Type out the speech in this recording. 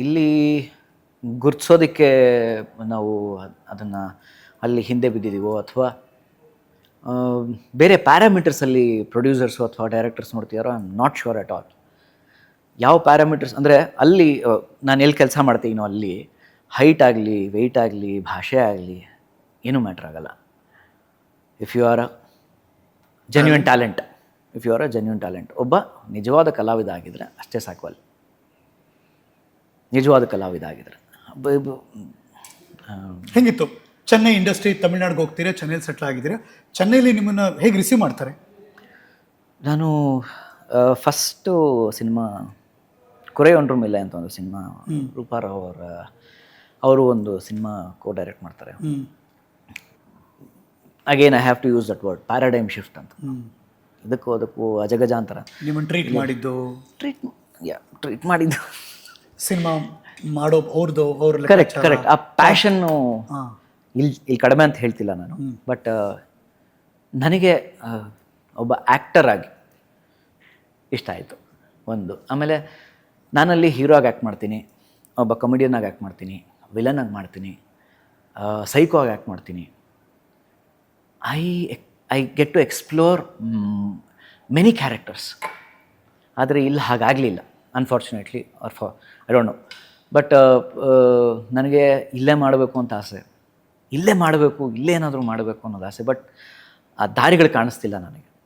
ಇಲ್ಲಿ ಗುರ್ತಿಸೋದಕ್ಕೆ ನಾವು ಅದನ್ನು ಅಲ್ಲಿ ಹಿಂದೆ ಬಿದ್ದಿದ್ದೀವೋ ಅಥವಾ ಬೇರೆ ಪ್ಯಾರಾಮೀಟರ್ಸಲ್ಲಿ ಪ್ರೊಡ್ಯೂಸರ್ಸು ಅಥವಾ ಡೈರೆಕ್ಟರ್ಸ್ ನೋಡ್ತೀಯಾರೋ I am not sure at all. ಯಾವ ಪ್ಯಾರಾಮೀಟರ್ಸ್ ಅಂದರೆ ಅಲ್ಲಿ ನಾನು ಎಲ್ಲಿ ಕೆಲಸ ಮಾಡ್ತೀನೋ ಅಲ್ಲಿ ಹೈಟ್ ಆಗಲಿ, ವೆಯ್ಟ್ ಆಗಲಿ, ಭಾಷೆ ಆಗಲಿ ಏನೂ ಮ್ಯಾಟ್ರ್ ಆಗಲ್ಲ. If you are a genuine talent, ಒಬ್ಬ ನಿಜವಾದ ಕಲಾವಿದ ಆಗಿದ್ರೆ ಅಷ್ಟೇ ಸಾಕು. ಅಲ್ಲಿ ನಿಜವಾದ ಕಲಾವಿದ ಆಗಿದ್ರೆ ಹೇಗಿತ್ತು ಚೆನ್ನೈ ಇಂಡಸ್ಟ್ರಿ? ತಮಿಳ್ನಾಡಿಗೆ ಹೋಗ್ತೀರಾ, ಚೆನ್ನೈಲಿ ಸೆಟ್ಲ್ ಆಗಿದ್ದೀರಾ. ಚೆನ್ನೈಲಿ ನಿಮ್ಮನ್ನು ಹೇಗೆ ರಿಸೀವ್ ಮಾಡ್ತಾರೆ? ನಾನು ಫಸ್ಟು ಸಿನಿಮಾ ಕೊರೆಯೊಂಡ್ರು ಮೇಲೆ ಅಂತ ಒಂದು ಸಿನಿಮಾ, ರೂಪಾರಾವ್ ಅವರು ಒಂದು ಸಿನಿಮಾ ಡೈರೆಕ್ಟ್ ಮಾಡ್ತಾರೆ. Again I have to use that word, paradigm shift ಅಂತ. ಅದಕ್ಕೂ ಅಜಗಜಾಂತರ. ನಿಮ್ಮನ್ನು ಟ್ರೀಟ್ ಮಾಡಿದ್ದು ಸಿನಿಮಾ ಮಾಡೋ ಅವ್ರದ್ದು ಕರೆಕ್ಟ್ ಆ ಪ್ಯಾಷನ್ನು ಇಲ್ಲಿ ಕಡಿಮೆ ಅಂತ ಹೇಳ್ತಿಲ್ಲ ನಾನು, ಬಟ್ ನನಗೆ ಒಬ್ಬ ಆ್ಯಕ್ಟರ್ ಆಗಿ ಇಷ್ಟ ಆಯಿತು ಒಂದು. ಆಮೇಲೆ ನಾನಲ್ಲಿ ಹೀರೋ ಆಗಿ ಆ್ಯಕ್ಟ್ ಮಾಡ್ತೀನಿ, ಒಬ್ಬ ಕಮಿಡಿಯನ್ ಆಗಿ ಆ್ಯಕ್ಟ್ ಮಾಡ್ತೀನಿ, ವಿಲನ್ ಆಗಿ ಮಾಡ್ತೀನಿ, ಸೈಕೋ ಆಗಿ ಆ್ಯಕ್ಟ್ ಮಾಡ್ತೀನಿ. I get to explore many characters. ಆದರೆ ಇಲ್ಲಿ ಹಾಗಾಗಲಿಲ್ಲ unfortunately, I don't know. But ನನಗೆ ಇಲ್ಲೇ ಮಾಡಬೇಕು ಅಂತ ಆಸೆ, ಇಲ್ಲೇ ಏನಾದರೂ ಮಾಡಬೇಕು ಅನ್ನೋದು ಆಸೆ. ಬಟ್ ಆ ದಾರಿಗಳು ಕಾಣಿಸ್ತಿಲ್ಲ ನನಗೆ.